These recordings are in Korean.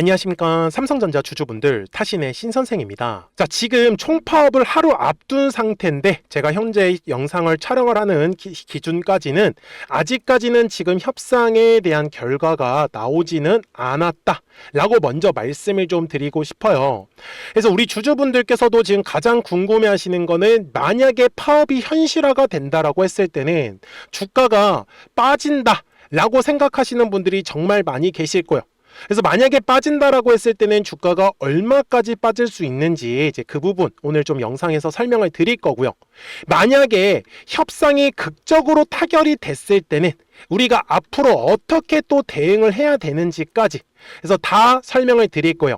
안녕하십니까. 삼성전자 주주분들, 타신의 신선생입니다. 자, 지금 총파업을 하루 앞둔 상태인데 제가 현재 영상을 촬영을 하는 기준까지는 아직까지는 지금 협상에 대한 결과가 나오지는 않았다 라고 먼저 말씀을 좀 드리고 싶어요. 그래서 우리 주주분들께서도 지금 가장 궁금해 하시는 거는, 만약에 파업이 현실화가 된다라고 했을 때는 주가가 빠진다 라고 생각하시는 분들이 정말 많이 계실 거예요. 그래서 만약에 빠진다라고 했을 때는 주가가 얼마까지 빠질 수 있는지 이제 그 부분 오늘 좀 영상에서 설명을 드릴 거고요. 만약에 협상이 극적으로 타결이 됐을 때는 우리가 앞으로 어떻게 또 대응을 해야 되는지까지 그래서 다 설명을 드릴 거예요.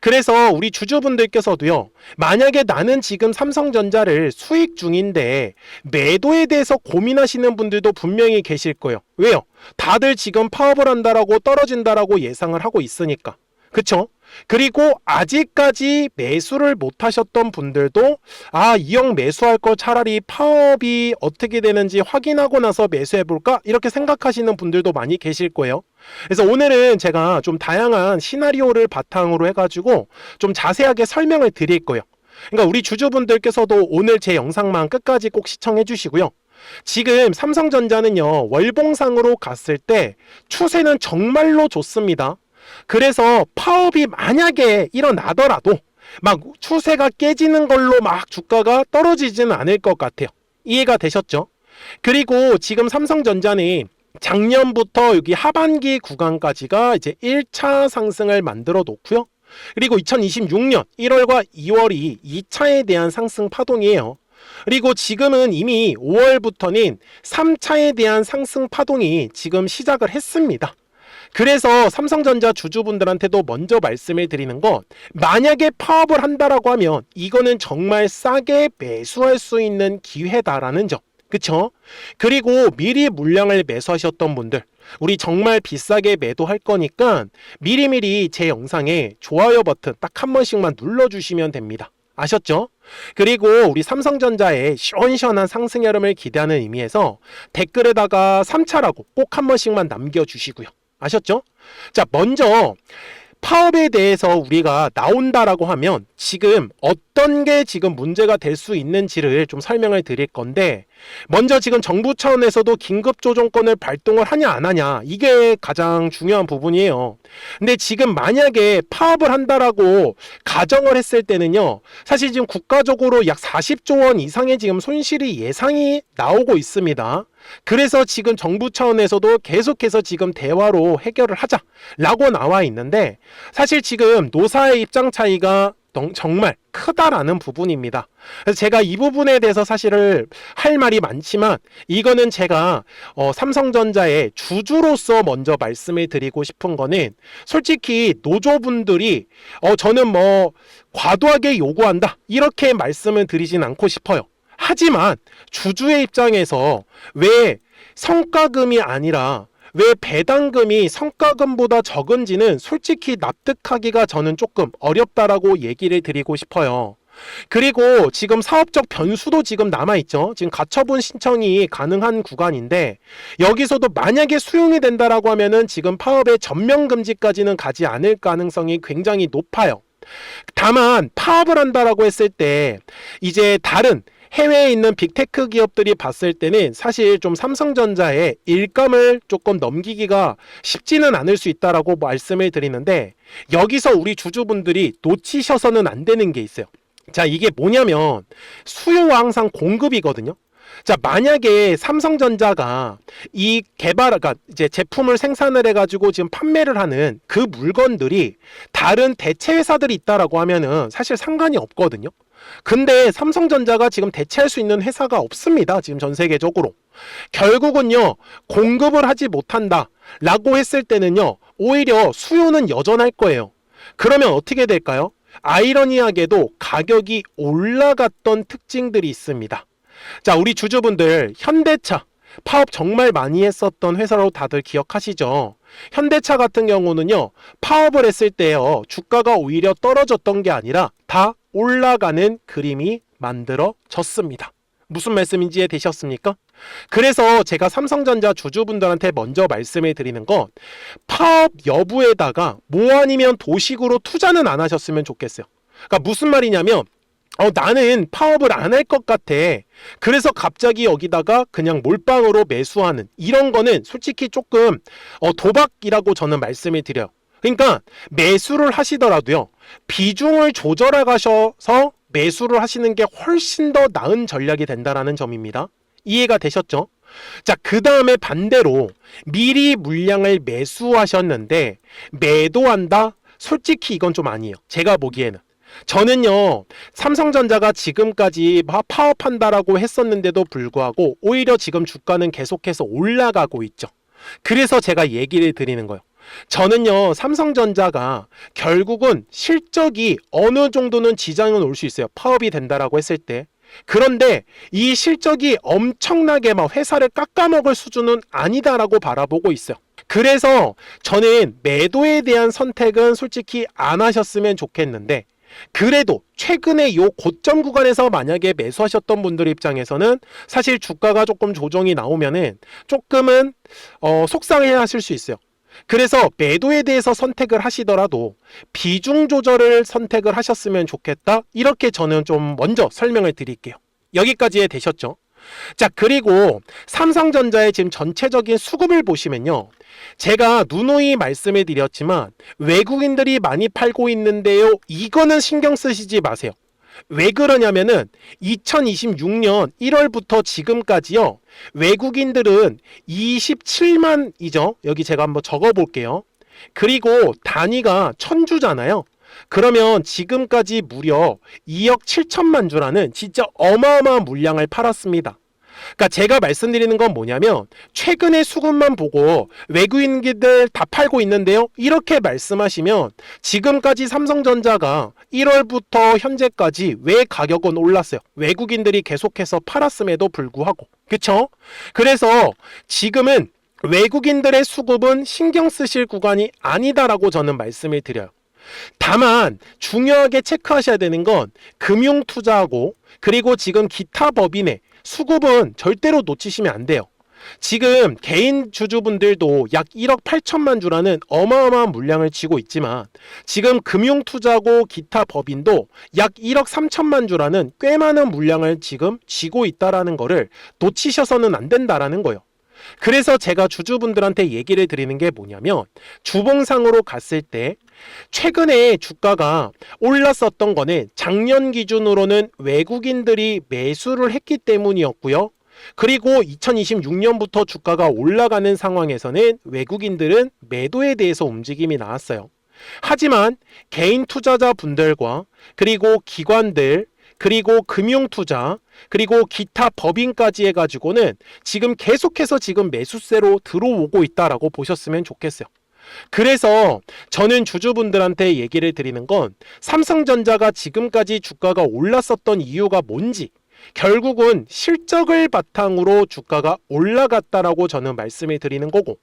그래서 우리 주주분들께서도요, 만약에 나는 지금 삼성전자를 수익 중인데 매도에 대해서 고민하시는 분들도 분명히 계실 거예요. 왜요? 다들 지금 파업을 한다라고 떨어진다라고 예상을 하고 있으니까. 그쵸? 그리고 아직까지 매수를 못 하셨던 분들도 이형 매수할 걸 차라리 파업이 어떻게 되는지 확인하고 나서 매수해볼까? 이렇게 생각하시는 분들도 많이 계실 거예요. 그래서 오늘은 제가 좀 다양한 시나리오를 바탕으로 해가지고 좀 자세하게 설명을 드릴 거예요. 그러니까 우리 주주분들께서도 오늘 제 영상만 끝까지 꼭 시청해 주시고요. 지금 삼성전자는요, 월봉상으로 갔을 때 추세는 정말로 좋습니다. 그래서 파업이 만약에 일어나더라도 막 추세가 깨지는 걸로 막 주가가 떨어지지는 않을 것 같아요. 이해가 되셨죠? 그리고 지금 삼성전자는 작년부터 여기 하반기 구간까지가 이제 1차 상승을 만들어 놓고요. 그리고 2026년 1월과 2월이 2차에 대한 상승 파동이에요. 그리고 지금은 이미 5월부터는 3차에 대한 상승 파동이 지금 시작을 했습니다. 그래서 삼성전자 주주분들한테도 먼저 말씀을 드리는 건, 만약에 파업을 한다라고 하면 이거는 정말 싸게 매수할 수 있는 기회다라는 점. 그쵸? 그리고 미리 물량을 매수하셨던 분들, 우리 정말 비싸게 매도할 거니까 미리미리 제 영상에 좋아요 버튼 딱 한 번씩만 눌러주시면 됩니다. 아셨죠? 그리고 우리 삼성전자의 시원시원한 상승 여름을 기대하는 의미에서 댓글에다가 3차라고 꼭 한 번씩만 남겨주시고요. 아셨죠? 자, 먼저 파업에 대해서 우리가 나온다라고 하면 지금 어떤 게 지금 문제가 될 수 있는지를 좀 설명을 드릴 건데, 먼저 지금 정부 차원에서도 긴급조정권을 발동을 하냐 안 하냐, 이게 가장 중요한 부분이에요. 근데 지금 만약에 파업을 한다라고 가정을 했을 때는요, 사실 지금 국가적으로 약 40조 원 이상의 지금 손실이 예상이 나오고 있습니다. 그래서 지금 정부 차원에서도 계속해서 지금 대화로 해결을 하자라고 나와 있는데, 사실 지금 노사의 입장 차이가 정말 크다라는 부분입니다. 그래서 제가 이 부분에 대해서 사실을 할 말이 많지만, 이거는 제가 삼성전자의 주주로서 먼저 말씀을 드리고 싶은 거는, 솔직히 노조분들이 저는 뭐 과도하게 요구한다 이렇게 말씀을 드리진 않고 싶어요. 하지만 주주의 입장에서 왜 성과금이 아니라 왜 배당금이 성과금보다 적은지는 솔직히 납득하기가 저는 조금 어렵다라고 얘기를 드리고 싶어요. 그리고 지금 사업적 변수도 지금 남아있죠. 지금 가처분 신청이 가능한 구간인데, 여기서도 만약에 수용이 된다라고 하면은 지금 파업의 전면금지까지는 가지 않을 가능성이 굉장히 높아요. 다만 파업을 한다라고 했을 때 이제 다른 해외에 있는 빅테크 기업들이 봤을 때는 사실 좀 삼성전자의 일감을 조금 넘기기가 쉽지는 않을 수 있다라고 말씀을 드리는데, 여기서 우리 주주분들이 놓치셔서는 안 되는 게 있어요. 자, 이게 뭐냐면 수요와 항상 공급이거든요. 자, 만약에 삼성전자가 이 그러니까 이제 제품을 생산을 해가지고 지금 판매를 하는 그 물건들이 다른 대체 회사들이 있다라고 하면은 사실 상관이 없거든요. 근데 삼성전자가 지금 대체할 수 있는 회사가 없습니다. 지금 전 세계적으로. 결국은요, 공급을 하지 못한다 라고 했을 때는요, 오히려 수요는 여전할 거예요. 그러면 어떻게 될까요? 아이러니하게도 가격이 올라갔던 특징들이 있습니다. 자, 우리 주주분들, 현대차 파업 정말 많이 했었던 회사로 다들 기억하시죠? 현대차 같은 경우는요, 파업을 했을 때요, 주가가 오히려 떨어졌던 게 아니라 다 올라가는 그림이 만들어졌습니다. 무슨 말씀인지 이해되셨습니까? 그래서 제가 삼성전자 주주분들한테 먼저 말씀을 드리는 건 파업 여부에다가 뭐 아니면 도식으로 투자는 안 하셨으면 좋겠어요. 그러니까 무슨 말이냐면 나는 파업을 안 할 것 같아. 그래서 갑자기 여기다가 그냥 몰빵으로 매수하는 이런 거는 솔직히 조금 도박이라고 저는 말씀을 드려요. 그러니까 매수를 하시더라도요. 비중을 조절해 가셔서 매수를 하시는 게 훨씬 더 나은 전략이 된다라는 점입니다. 이해가 되셨죠? 자, 그 다음에 반대로 미리 물량을 매수하셨는데 매도한다? 솔직히 이건 좀 아니에요. 제가 보기에는. 저는요, 삼성전자가 지금까지 파업한다라고 했었는데도 불구하고 오히려 지금 주가는 계속해서 올라가고 있죠. 그래서 제가 얘기를 드리는 거예요. 저는요, 삼성전자가 결국은 실적이 어느 정도는 지장은 올 수 있어요. 파업이 된다라고 했을 때. 그런데 이 실적이 엄청나게 막 회사를 깎아먹을 수준은 아니다라고 바라보고 있어요. 그래서 저는 매도에 대한 선택은 솔직히 안 하셨으면 좋겠는데, 그래도 최근에 요 고점 구간에서 만약에 매수하셨던 분들 입장에서는 사실 주가가 조금 조정이 나오면은 조금은 속상해 하실 수 있어요. 그래서 매도에 대해서 선택을 하시더라도 비중 조절을 선택을 하셨으면 좋겠다. 이렇게 저는 좀 먼저 설명을 드릴게요. 여기까지 되셨죠? 자, 그리고 삼성전자의 지금 전체적인 수급을 보시면요. 제가 누누이 말씀을 드렸지만 외국인들이 많이 팔고 있는데요. 이거는 신경 쓰시지 마세요. 왜 그러냐면은 2026년 1월부터 지금까지요. 외국인들은 27만이죠. 여기 제가 한번 적어 볼게요. 그리고 단위가 1000주잖아요. 그러면 지금까지 무려 2억 7천만 주라는 진짜 어마어마한 물량을 팔았습니다. 그러니까 제가 말씀드리는 건 뭐냐면 최근의 수급만 보고 외국인들 다 팔고 있는데요. 이렇게 말씀하시면 지금까지 삼성전자가 1월부터 현재까지 왜 가격은 올랐어요? 외국인들이 계속해서 팔았음에도 불구하고. 그쵸? 그래서 지금은 외국인들의 수급은 신경 쓰실 구간이 아니다라고 저는 말씀을 드려요. 다만 중요하게 체크하셔야 되는 건 금융투자하고 그리고 지금 기타 법인의 수급은 절대로 놓치시면 안 돼요. 지금 개인 주주분들도 약 1억 8천만 주라는 어마어마한 물량을 쥐고 있지만 지금 금융투자고 기타 법인도 약 1억 3천만 주라는 꽤 많은 물량을 지금 쥐고 있다라는 거를 놓치셔서는 안 된다라는 거예요. 그래서 제가 주주분들한테 얘기를 드리는 게 뭐냐면 주봉상으로 갔을 때 최근에 주가가 올랐었던 거는 작년 기준으로는 외국인들이 매수를 했기 때문이었고요. 그리고 2026년부터 주가가 올라가는 상황에서는 외국인들은 매도에 대해서 움직임이 나왔어요. 하지만 개인 투자자 분들과 그리고 기관들 그리고 금융투자 그리고 기타 법인까지 해가지고는 지금 계속해서 지금 매수세로 들어오고 있다라고 보셨으면 좋겠어요. 그래서 저는 주주분들한테 얘기를 드리는 건 삼성전자가 지금까지 주가가 올랐었던 이유가 뭔지 결국은 실적을 바탕으로 주가가 올라갔다라고 저는 말씀을 드리는 거고,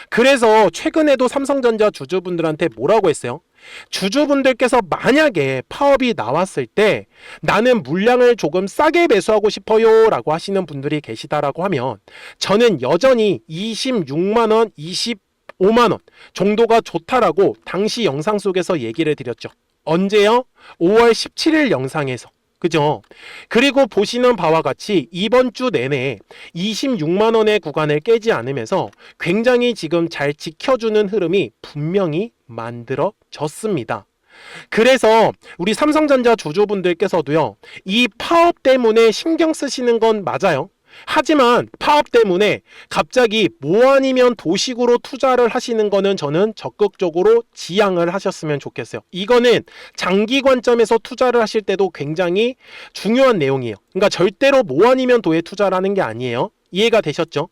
그래서 최근에도 삼성전자 주주분들한테 뭐라고 했어요? 주주분들께서 만약에 파업이 나왔을 때 나는 물량을 조금 싸게 매수하고 싶어요 라고 하시는 분들이 계시다라고 하면 저는 여전히 26만원, 25만원 정도가 좋다라고 당시 영상 속에서 얘기를 드렸죠. 언제요? 5월 17일 영상에서. 그죠? 그리고 보시는 바와 같이 이번 주 내내 26만원의 구간을 깨지 않으면서 굉장히 지금 잘 지켜주는 흐름이 분명히 만들어졌습니다. 그래서 우리 삼성전자 주주분들께서도요, 이 파업 때문에 신경 쓰시는 건 맞아요. 하지만 파업 때문에 갑자기 뭐 아니면 도식으로 투자를 하시는 거는 저는 적극적으로 지양을 하셨으면 좋겠어요. 이거는 장기 관점에서 투자를 하실 때도 굉장히 중요한 내용이에요. 그러니까 절대로 뭐 아니면 도에 투자라는 게 아니에요. 이해가 되셨죠?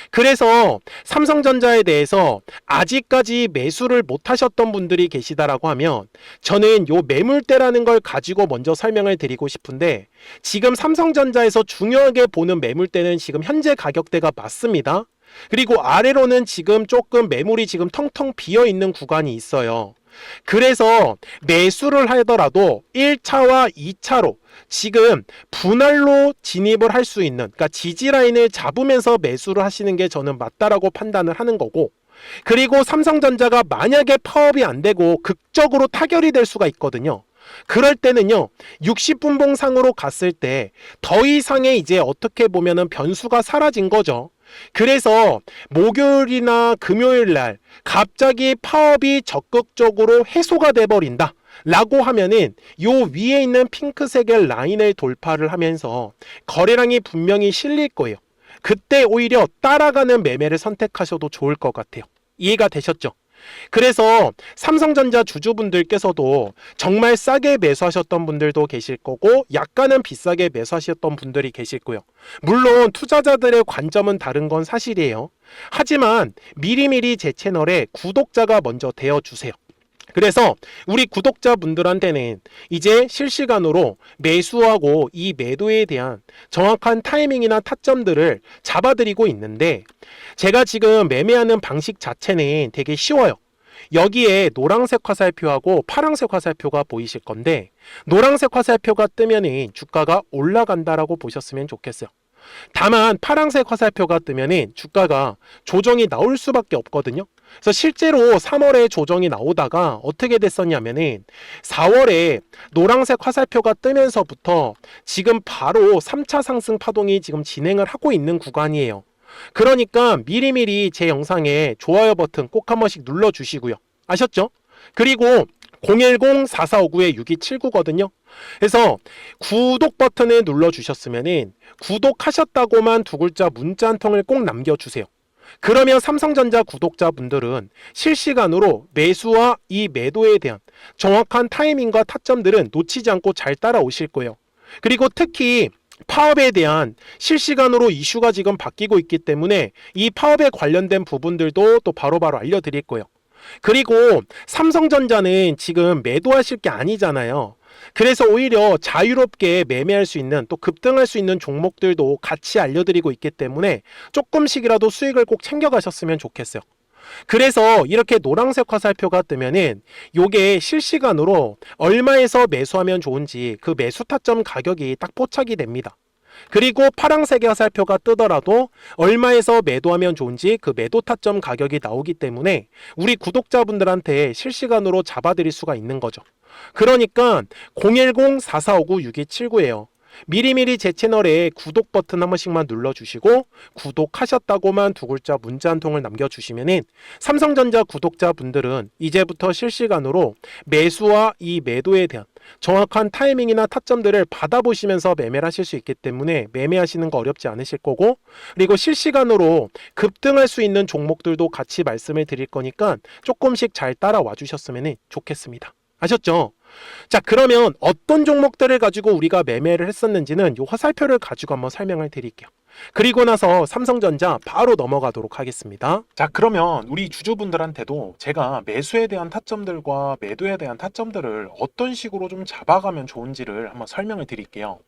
그래서 삼성전자에 대해서 아직까지 매수를 못 하셨던 분들이 계시다라고 하면 저는 요 매물대라는 걸 가지고 먼저 설명을 드리고 싶은데, 지금 삼성전자에서 중요하게 보는 매물대는 지금 현재 가격대가 맞습니다. 그리고 아래로는 지금 조금 매물이 지금 텅텅 비어 있는 구간이 있어요. 그래서 매수를 하더라도 1차와 2차로 지금 분할로 진입을 할 수 있는, 그러니까 지지라인을 잡으면서 매수를 하시는 게 저는 맞다라고 판단을 하는 거고, 그리고 삼성전자가 만약에 파업이 안 되고 극적으로 타결이 될 수가 있거든요. 그럴 때는요, 60분봉상으로 갔을 때 더 이상의 이제 어떻게 보면은 변수가 사라진 거죠. 그래서 목요일이나 금요일 날 갑자기 파업이 적극적으로 해소가 돼 버린다 라고 하면은 요 위에 있는 핑크색의 라인을 돌파를 하면서 거래량이 분명히 실릴 거예요. 그때 오히려 따라가는 매매를 선택하셔도 좋을 것 같아요. 이해가 되셨죠? 그래서 삼성전자 주주분들께서도 정말 싸게 매수하셨던 분들도 계실 거고, 약간은 비싸게 매수하셨던 분들이 계실 거예요. 물론 투자자들의 관점은 다른 건 사실이에요. 하지만 미리미리 제 채널에 구독자가 먼저 되어주세요. 그래서 우리 구독자분들한테는 이제 실시간으로 매수하고 이 매도에 대한 정확한 타이밍이나 타점들을 잡아드리고 있는데, 제가 지금 매매하는 방식 자체는 되게 쉬워요. 여기에 노란색 화살표하고 파란색 화살표가 보이실 건데, 노란색 화살표가 뜨면은 주가가 올라간다라고 보셨으면 좋겠어요. 다만 파란색 화살표가 뜨면은 주가가 조정이 나올 수밖에 없거든요. 그래서 실제로 3월에 조정이 나오다가 어떻게 됐었냐면은 4월에 노란색 화살표가 뜨면서부터 지금 바로 3차 상승 파동이 지금 진행을 하고 있는 구간이에요. 그러니까 미리미리 제 영상에 좋아요 버튼 꼭 한 번씩 눌러주시고요. 아셨죠? 그리고 010-4459-6279거든요. 그래서 구독 버튼을 눌러주셨으면 구독하셨다고만 두 글자 문자 한 통을 꼭 남겨주세요. 그러면 삼성전자 구독자분들은 실시간으로 매수와 이 매도에 대한 정확한 타이밍과 타점들은 놓치지 않고 잘 따라오실 거예요. 그리고 특히 파업에 대한 실시간으로 이슈가 지금 바뀌고 있기 때문에 이 파업에 관련된 부분들도 또 바로바로 알려드릴 거예요. 그리고 삼성전자는 지금 매도하실 게 아니잖아요. 그래서 오히려 자유롭게 매매할 수 있는, 또 급등할 수 있는 종목들도 같이 알려드리고 있기 때문에 조금씩이라도 수익을 꼭 챙겨가셨으면 좋겠어요. 그래서 이렇게 노란색 화살표가 뜨면은 요게 실시간으로 얼마에서 매수하면 좋은지 그 매수 타점 가격이 딱 포착이 됩니다. 그리고 파란색의 화살표가 뜨더라도 얼마에서 매도하면 좋은지 그 매도 타점 가격이 나오기 때문에 우리 구독자분들한테 실시간으로 잡아드릴 수가 있는 거죠. 그러니까 010-4459-6279예요. 미리미리 제 채널에 구독 버튼 한 번씩만 눌러주시고 구독하셨다고만 두 글자 문자 한 통을 남겨주시면은 삼성전자 구독자분들은 이제부터 실시간으로 매수와 이 매도에 대한 정확한 타이밍이나 타점들을 받아보시면서 매매를 하실 수 있기 때문에 매매하시는 거 어렵지 않으실 거고, 그리고 실시간으로 급등할 수 있는 종목들도 같이 말씀을 드릴 거니까 조금씩 잘 따라와 주셨으면 좋겠습니다. 아셨죠? 자, 그러면 어떤 종목들을 가지고 우리가 매매를 했었는지는 이 화살표를 가지고 한번 설명을 드릴게요. 그리고 나서 삼성전자 바로 넘어가도록 하겠습니다. 자, 그러면 우리 주주분들한테도 제가 매수에 대한 타점들과 매도에 대한 타점들을 어떤 식으로 좀 잡아가면 좋은지를 한번 설명을 드릴게요.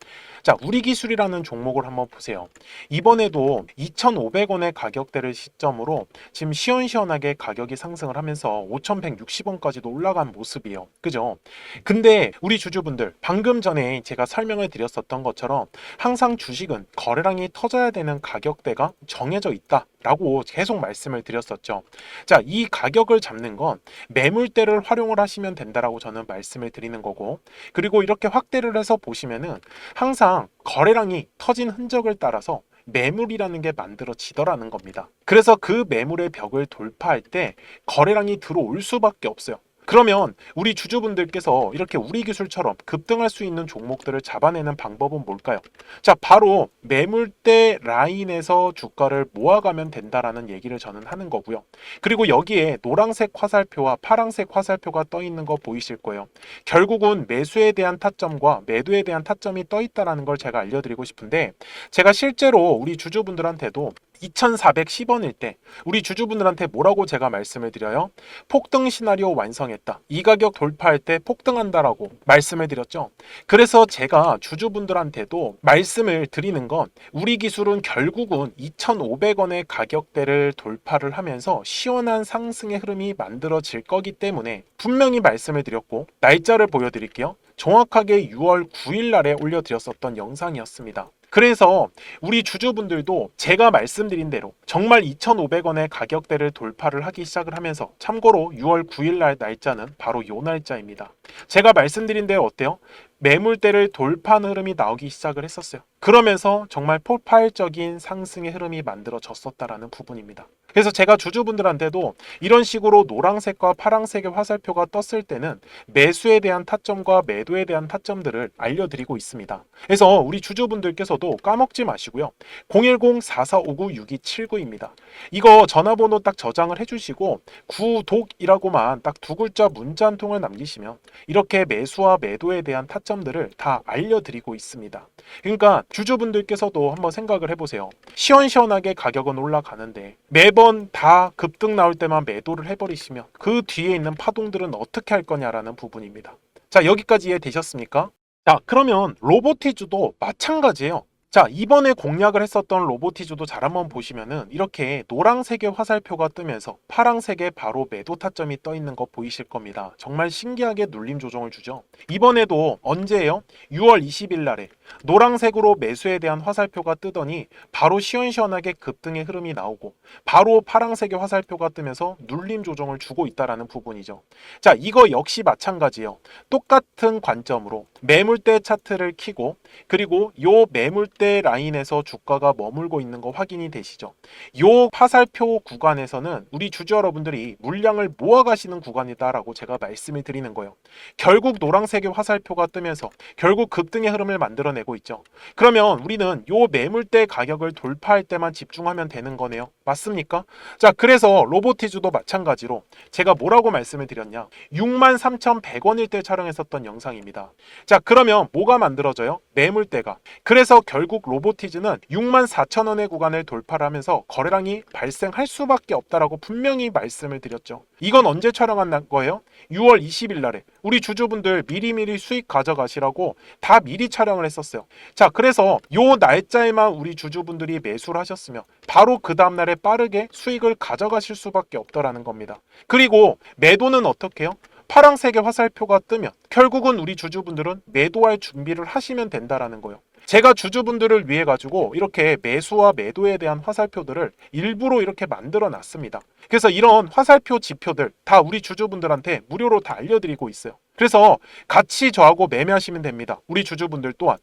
자, 우리 기술이라는 종목을 한번 보세요. 이번에도 2,500원의 가격대를 시점으로 지금 시원시원하게 가격이 상승을 하면서 5,160원까지도 올라간 모습이에요. 그죠? 근데 우리 주주분들, 방금 전에 제가 설명을 드렸었던 것처럼 항상 주식은 거래량이 터져야 되는 가격대가 정해져 있다라고 계속 말씀을 드렸었죠. 자, 이 가격을 잡는 건 매물대를 활용을 하시면 된다라고 저는 말씀을 드리는 거고, 그리고 이렇게 확대를 해서 보시면은 항상 거래량이 터진 흔적을 따라서 매물이라는 게 만들어지더라는 겁니다. 그래서 그 매물의 벽을 돌파할 때 거래량이 들어올 수밖에 없어요. 그러면 우리 주주분들께서 이렇게 우리 기술처럼 급등할 수 있는 종목들을 잡아내는 방법은 뭘까요? 자, 바로 매물대 라인에서 주가를 모아가면 된다라는 얘기를 저는 하는 거고요. 그리고 여기에 노란색 화살표와 파란색 화살표가 떠 있는 거 보이실 거예요. 결국은 매수에 대한 타점과 매도에 대한 타점이 떠 있다라는 걸 제가 알려드리고 싶은데, 제가 실제로 우리 주주분들한테도 2410원일 때 우리 주주분들한테 뭐라고 제가 말씀을 드려요? 폭등 시나리오 완성했다. 이 가격 돌파할 때 폭등한다라고 말씀을 드렸죠. 그래서 제가 주주분들한테도 말씀을 드리는 건 우리 기술은 결국은 2,500원의 가격대를 돌파를 하면서 시원한 상승의 흐름이 만들어질 거기 때문에 분명히 말씀을 드렸고 날짜를 보여드릴게요. 정확하게 6월 9일 날에 올려드렸었던 영상이었습니다. 그래서 우리 주주분들도 제가 말씀드린 대로 정말 2,500원의 가격대를 돌파를 하기 시작을 하면서 참고로 6월 9일 날 날짜는 바로 요 날짜입니다. 제가 말씀드린 대로 어때요? 매물대를 돌파하는 흐름이 나오기 시작을 했었어요. 그러면서 정말 폭발적인 상승의 흐름이 만들어졌었다라는 부분입니다. 그래서 제가 주주분들한테도 이런 식으로 노란색과 파란색의 화살표가 떴을 때는 매수에 대한 타점과 매도에 대한 타점들을 알려드리고 있습니다. 그래서 우리 주주분들께서도 까먹지 마시고요. 010-4459-6279입니다. 이거 전화번호 딱 저장을 해주시고 구독이라고만 딱 두 글자 문자 한 통을 남기시면 이렇게 매수와 매도에 대한 타점들을 다 알려드리고 있습니다. 그러니까 주주분들께서도 한번 생각을 해보세요. 시원시원하게 가격은 올라가는데 매번 다 급등 나올 때만 매도를 해버리시면 그 뒤에 있는 파동들은 어떻게 할 거냐라는 부분입니다. 자, 여기까지 이해되셨습니까? 자, 그러면 로보티즈도 마찬가지예요. 자, 이번에 공략을 했었던 로보티즈도 잘 한번 보시면은 이렇게 노란색의 화살표가 뜨면서 파란색에 바로 매도 타점이 떠 있는 거 보이실 겁니다. 정말 신기하게 눌림 조정을 주죠. 이번에도 언제예요? 6월 20일 날에 노란색으로 매수에 대한 화살표가 뜨더니 바로 시원시원하게 급등의 흐름이 나오고 바로 파란색의 화살표가 뜨면서 눌림 조정을 주고 있다라는 부분이죠. 자, 이거 역시 마찬가지예요. 똑같은 관점으로 매물대 차트를 켜고 그리고 요 매물대 라인에서 주가가 머물고 있는 거 확인이 되시죠? 요 화살표 구간에서는 우리 주주 여러분들이 물량을 모아가시는 구간이다라고 제가 말씀을 드리는 거예요. 결국 노란색의 화살표가 뜨면서 결국 급등의 흐름을 만들어내고 있죠. 그러면 우리는 요 매물대 가격을 돌파할 때만 집중하면 되는 거네요. 맞습니까? 자, 그래서 로보티즈도 마찬가지로 제가 뭐라고 말씀을 드렸냐? 63,100원일 때 촬영했었던 영상입니다. 자, 그러면 뭐가 만들어져요? 매물대가. 그래서 결국 로보티즈는 64,000원의 구간을 돌파를 하면서 거래량이 발생할 수밖에 없다라고 분명히 말씀을 드렸죠. 이건 언제 촬영한 거예요? 6월 20일 날에 우리 주주분들 미리미리 수익 가져가시라고 다 미리 촬영을 했었어요. 자, 그래서 요 날짜에만 우리 주주분들이 매수를 하셨으면 바로 그 다음날에 빠르게 수익을 가져가실 수밖에 없더라는 겁니다. 그리고 매도는 어떻게 해요? 파란색의 화살표가 뜨면 결국은 우리 주주분들은 매도할 준비를 하시면 된다라는 거예요. 제가 주주분들을 위해 가지고 이렇게 매수와 매도에 대한 화살표들을 일부러 이렇게 만들어 놨습니다. 그래서 이런 화살표 지표들 다 우리 주주분들한테 무료로 다 알려드리고 있어요. 그래서 같이 저하고 매매하시면 됩니다. 우리 주주분들 또한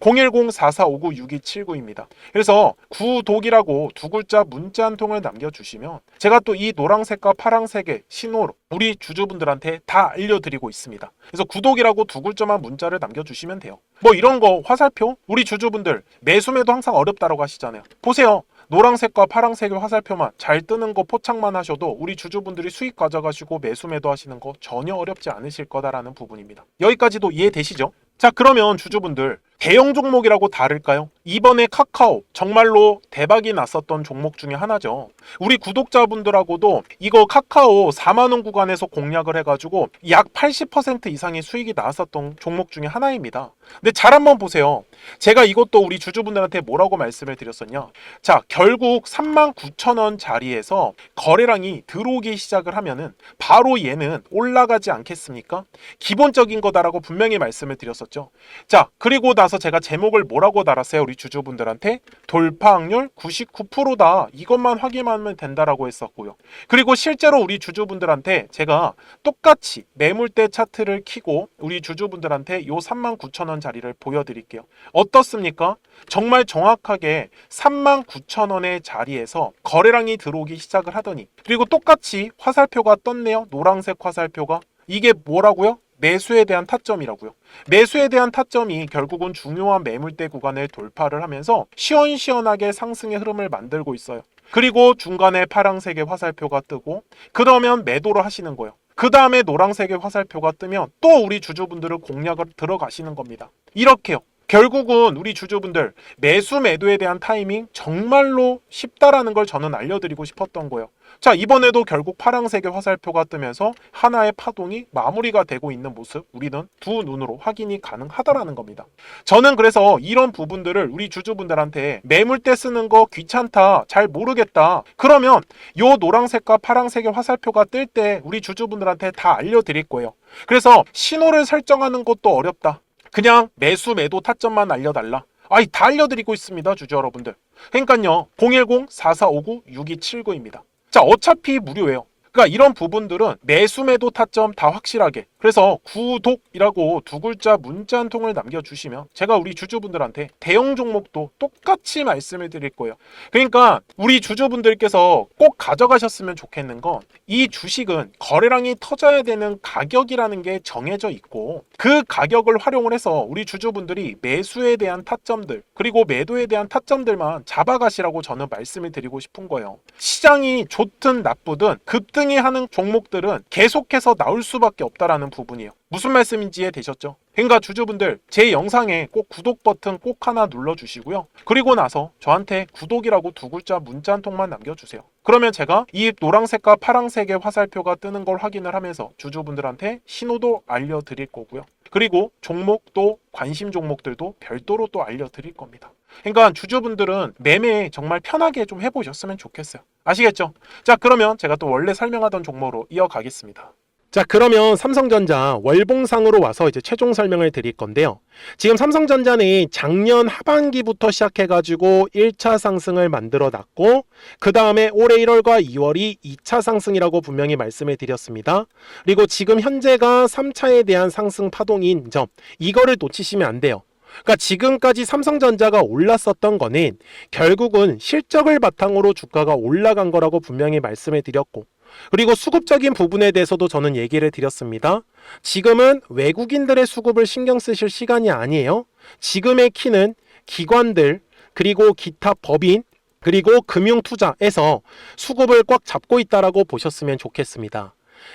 010-4459-6279입니다. 그래서 구독이라고 두 글자 문자 한 통을 남겨주시면 제가 또 이 노란색과 파란색의 신호로 우리 주주분들한테 다 알려드리고 있습니다. 그래서 구독이라고 두 글자만 문자를 남겨주시면 돼요. 뭐 이런 거 화살표 우리 주주분들 매수매도 항상 어렵다고 하시잖아요. 보세요. 노란색과 파란색의 화살표만 잘 뜨는 거 포착만 하셔도 우리 주주분들이 수익 가져가시고 매수매도 하시는 거 전혀 어렵지 않으실 거다라는 부분입니다. 여기까지도 이해되시죠? 자, 그러면 주주분들 대형 종목이라고 다를까요? 이번에 카카오 정말로 대박이 났었던 종목 중에 하나죠. 우리 구독자분들하고도 이거 카카오 4만원 구간에서 공략을 해가지고 약 80% 이상의 수익이 나왔었던 종목 중에 하나입니다. 근데 잘 한번 보세요. 제가 이것도 우리 주주분들한테 뭐라고 말씀을 드렸었냐? 자, 결국 39,000원 자리에서 거래량이 들어오기 시작을 하면은 바로 얘는 올라가지 않겠습니까? 기본적인 거다라고 분명히 말씀을 드렸었죠. 자, 그리고 나서 제가 제목을 뭐라고 달았어요? 우리 주주분들한테 돌파 확률 99%다. 이것만 확인하면 된다라고 했었고요. 그리고 실제로 우리 주주분들한테 제가 똑같이 매물대 차트를 켜고 우리 주주분들한테 요 39,000원 자리를 보여드릴게요. 어떻습니까? 정말 정확하게 39,000원의 자리에서 거래량이 들어오기 시작을 하더니 그리고 똑같이 화살표가 떴네요. 노란색 화살표가. 이게 뭐라고요? 매수에 대한 타점이라고요. 매수에 대한 타점이 결국은 중요한 매물대 구간을 돌파를 하면서 시원시원하게 상승의 흐름을 만들고 있어요. 그리고 중간에 파란색의 화살표가 뜨고 그러면 매도를 하시는 거예요. 그 다음에 노란색의 화살표가 뜨면 또 우리 주주분들을 공략을 들어가시는 겁니다. 이렇게요. 결국은 우리 주주분들 매수 매도에 대한 타이밍 정말로 쉽다라는 걸 저는 알려드리고 싶었던 거예요. 자, 이번에도 결국 파란색의 화살표가 뜨면서 하나의 파동이 마무리가 되고 있는 모습, 우리는 두 눈으로 확인이 가능하다라는 겁니다. 저는 그래서 이런 부분들을 우리 주주분들한테 매물대 쓰는 거 귀찮다, 잘 모르겠다, 그러면 요 노란색과 파란색의 화살표가 뜰 때 우리 주주분들한테 다 알려드릴 거예요. 그래서 신호를 설정하는 것도 어렵다, 그냥 매수 매도 타점만 알려달라, 아이 다 알려드리고 있습니다, 주주 여러분들. 그러니까요, 010-4459-6279입니다. 자, 어차피 무료예요. 그러니까 이런 부분들은 매수 매도 타점 다 확실하게, 그래서 구독이라고 두 글자 문자 한 통을 남겨주시면 제가 우리 주주분들한테 대형 종목도 똑같이 말씀을 드릴 거예요. 그러니까 우리 주주분들께서 꼭 가져가셨으면 좋겠는 건, 이 주식은 거래량이 터져야 되는 가격이라는 게 정해져 있고, 그 가격을 활용을 해서 우리 주주분들이 매수에 대한 타점들 그리고 매도에 대한 타점들만 잡아가시라고 저는 말씀을 드리고 싶은 거예요. 시장이 좋든 나쁘든 급등이 하는 종목들은 계속해서 나올 수밖에 없다라는 부분이에요. 무슨 말씀인지 이해되셨죠? 그러니까 주주분들, 제 영상에 꼭 구독 버튼 꼭 하나 눌러주시고요. 그리고 나서 저한테 구독이라고 두 글자 문자 한 통만 남겨주세요. 그러면 제가 이 노란색과 파란색의 화살표가 뜨는 걸 확인을 하면서 주주분들한테 신호도 알려드릴 거고요. 그리고 종목도, 관심 종목들도 별도로 또 알려드릴 겁니다. 그러니까 주주분들은 매매 정말 편하게 좀 해보셨으면 좋겠어요. 아시겠죠? 자, 그러면 제가 또 원래 설명하던 종목으로 이어가겠습니다. 자, 그러면 삼성전자 월봉상으로 와서 이제 최종 설명을 드릴 건데요. 지금 삼성전자는 작년 하반기부터 시작해가지고 1차 상승을 만들어 놨고, 그 다음에 올해 1월과 2월이 2차 상승이라고 분명히 말씀을 드렸습니다. 그리고 지금 현재가 3차에 대한 상승 파동인 점, 이거를 놓치시면 안 돼요. 그러니까 지금까지 삼성전자가 올랐었던 거는 결국은 실적을 바탕으로 주가가 올라간 거라고 분명히 말씀을 드렸고, 그리고 수급적인 부분에 대해서도 저는 얘기를 드렸습니다. 지금은 외국인들의 수급을 신경 쓰실 시간이 아니에요. 지금의 키는 기관들, 그리고 기타 법인, 그리고 금융투자에서 수급을 꽉 잡고 있다라고 보셨으면 좋겠습니다.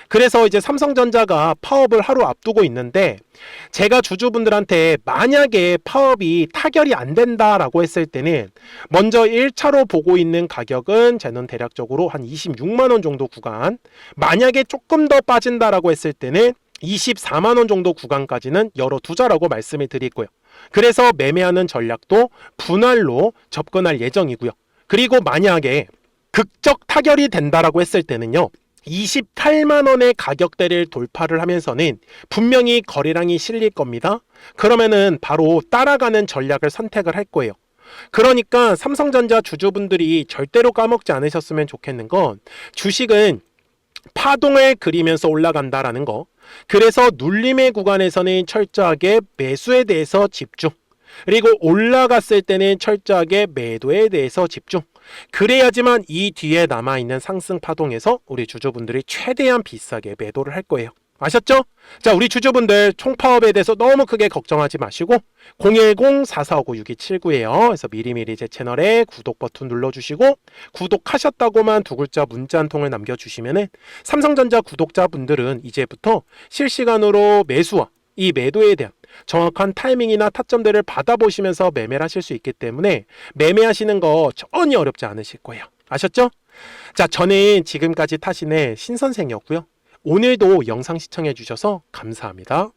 그래서 이제 삼성전자가 파업을 하루 앞두고 있는데, 제가 주주분들한테 만약에 파업이 타결이 안 된다라고 했을 때는 먼저 1차로 보고 있는 가격은 저는 대략적으로 한 26만 원 정도 구간, 만약에 조금 더 빠진다라고 했을 때는 24만 원 정도 구간까지는 열어두자라고 말씀을 드리고요. 그래서 매매하는 전략도 분할로 접근할 예정이고요. 그리고 만약에 극적 타결이 된다라고 했을 때는요, 28만 원의 가격대를 돌파를 하면서는 분명히 거래량이 실릴 겁니다. 그러면은 바로 따라가는 전략을 선택을 할 거예요. 그러니까 삼성전자 주주분들이 절대로 까먹지 않으셨으면 좋겠는 건, 주식은 파동을 그리면서 올라간다라는 거. 그래서 눌림의 구간에서는 철저하게 매수에 대해서 집중, 그리고 올라갔을 때는 철저하게 매도에 대해서 집중. 그래야지만 이 뒤에 남아있는 상승 파동에서 우리 주주분들이 최대한 비싸게 매도를 할 거예요. 아셨죠? 자, 우리 주주분들 총파업에 대해서 너무 크게 걱정하지 마시고 010-4459-6279예요. 그래서 미리미리 제 채널에 구독 버튼 눌러주시고, 구독하셨다고만 두 글자 문자 한 통을 남겨주시면은 삼성전자 구독자분들은 이제부터 실시간으로 매수와 이 매도에 대한 정확한 타이밍이나 타점들을 받아보시면서 매매를 하실 수 있기 때문에 매매하시는 거 전혀 어렵지 않으실 거예요. 아셨죠? 자, 저는 지금까지 타신의 신선생이었고요. 오늘도 영상 시청해 주셔서 감사합니다.